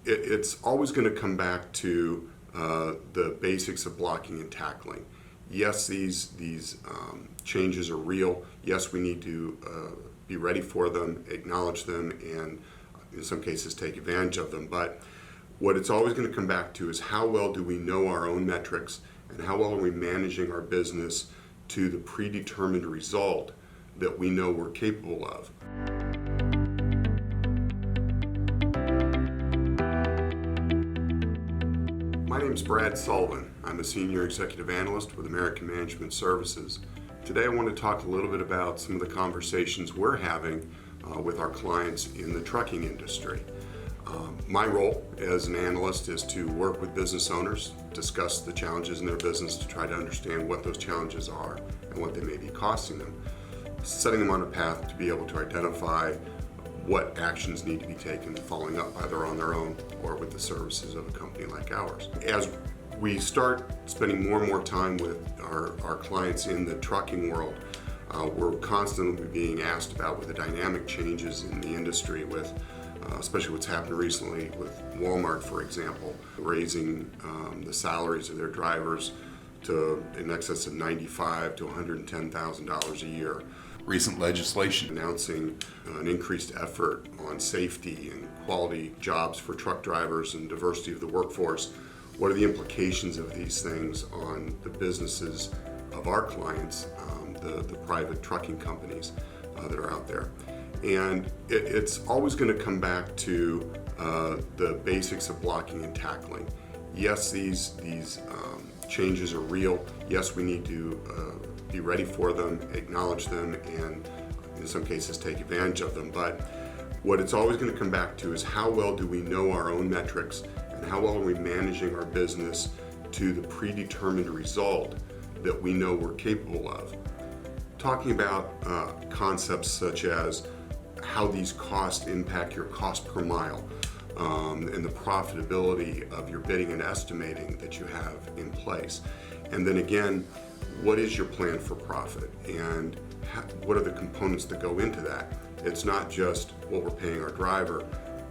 it's always going to come back to the basics of blocking and tackling. Yes, these changes are real. Yes, we need to be ready for them, acknowledge them, and in some cases take advantage of them. But what it's always going to come back to is how well do we know our own metrics and how well are we managing our business to the predetermined result that we know we're capable of. My name is Brad Sullivan. I'm a Senior Executive Analyst with American Management Services. Today I want to talk a little bit about some of the conversations we're having with our clients in the trucking industry. My role as an analyst is to work with business owners, discuss the challenges in their business to try to understand what those challenges are and what they may be costing them, setting them on a path to be able to identify what actions need to be taken, following up either on their own or with the services of a company like ours. As we start spending more and more time with our clients in the trucking world, we're constantly being asked about with the dynamic changes in the industry with especially what's happened recently with Walmart, for example, raising the salaries of their drivers to in excess of $95,000 to $110,000 a year. Recent legislation announcing an increased effort on safety and quality jobs for truck drivers and diversity of the workforce. What are the implications of these things on the businesses of our clients, the private trucking companies that are out there? And it's always going to come back to the basics of blocking and tackling. Yes, these changes are real. Yes, we need to be ready for them, acknowledge them, and in some cases take advantage of them. But what it's always going to come back to is how well do we know our own metrics and how well are we managing our business to the predetermined result that we know we're capable of. Talking about concepts such as how these costs impact your cost per mile and the profitability of your bidding and estimating that you have in place. And then again, what is your plan for profit and what are the components that go into that? It's not just what we're paying our driver,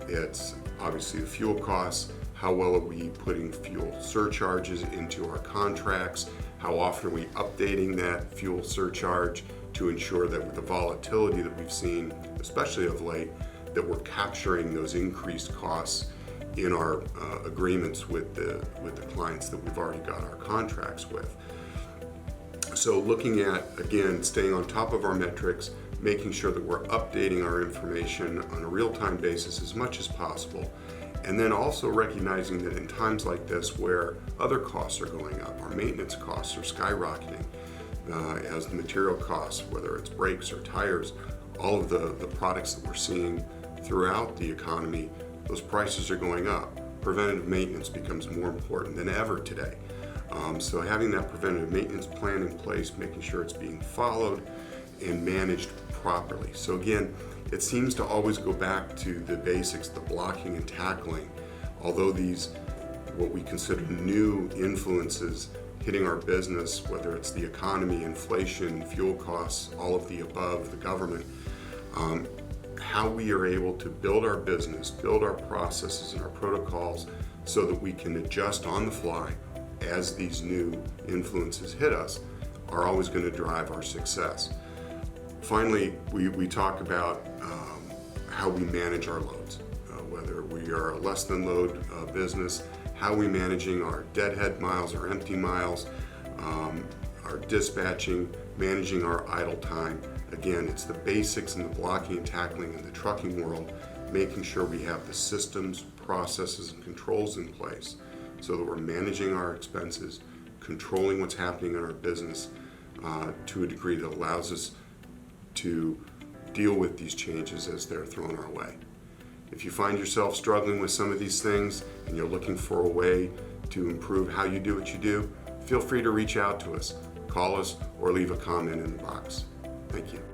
it's obviously the fuel costs, how well are we putting fuel surcharges into our contracts, how often are we updating that fuel surcharge to ensure that with the volatility that we've seen, especially of late, that we're capturing those increased costs in our agreements with the clients that we've already got our contracts with. So looking at, again, staying on top of our metrics, making sure that we're updating our information on a real-time basis as much as possible, and then also recognizing that in times like this where other costs are going up, our maintenance costs are skyrocketing, as the material costs, whether it's brakes or tires, all of the products that we're seeing throughout the economy, those prices are going up. Preventative maintenance becomes more important than ever today. So having that preventative maintenance plan in place, making sure it's being followed and managed properly. So again, it seems to always go back to the basics, the blocking and tackling. Although these, what we consider new influences hitting our business, whether it's the economy, inflation, fuel costs, all of the above, the government, how we are able to build our business, build our processes and our protocols so that we can adjust on the fly as these new influences hit us are always going to drive our success. Finally, we talk about how we manage our loads, whether we are a less than load business, how are we managing our deadhead miles, our empty miles, our dispatching, managing our idle time. Again, it's the basics and the blocking and tackling in the trucking world, making sure we have the systems, processes, and controls in place so that we're managing our expenses, controlling what's happening in our business to a degree that allows us to deal with these changes as they're thrown our way. If you find yourself struggling with some of these things and you're looking for a way to improve how you do what you do, feel free to reach out to us, call us, or leave a comment in the box. Thank you.